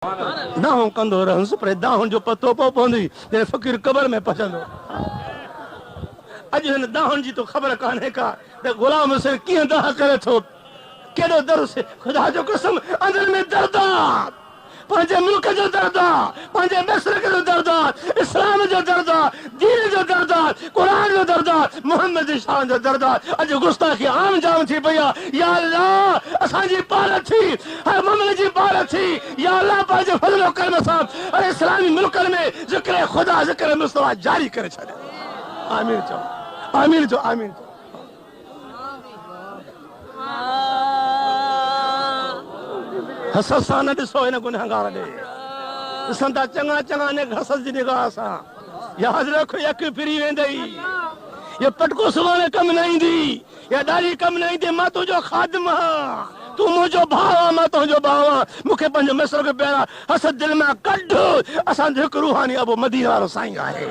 दाहों कंदो रहंस पर दाहों जो पतो पवंदी जॾहिं फ़कीर क़बर में पचंदो। अॼु हिन दाहुनि जी तो ख़बर कान्हे का त ग़ुलाम हुसैन कीअं दाह करे थो, केॾो दर्द से ख़ुदा जो कसम अंदर में दर्द आहे, पंहिंजे मुल्क जो दर्द आहे, पंहिंजे मशरक़ जो दर्द आहे, इस्लाम जो दर्द आहे, दीन जो दर्द आहे, क़ुरान जो दर्द आहे, मोहम्मद जी शान जो दर्द आहे। अॼु गुस्ताखी आम जाम थी पई आहे। या अल्लाह असांजी पार थी, हर मुमिन जी पार थी। या अल्लाह पंहिंजे फज़ल करम सां अरे इस्लामी मुल्कनि में ज़िक्र ख़ुदा ज़िक्र मुस्तफ़ा जारी करे छॾे। आमीन चओ, आमीन चओ, आमीन चओ। हसद सां न ॾिसो हिन गुनहगार ॾे, ॾिसनि था चङा चङा ने हसद जी निगाह सां। यादि रखो यक फिरी वेंदई, ये पटको सुभाणे कम न ईंदी, या ॾाढी कम न ईंदी। मां तुंहिंजो ख़ादिम आहियां, तूं मुंहिंजो भाउ आहे, मां तुंहिंजो भाउ आहियां। मूंखे पंहिंजो मसइलो खे पहिरां हसद दिलि मां कढ। असांजो हिकु रूहानी अबू मदीना वारो साईं आहे।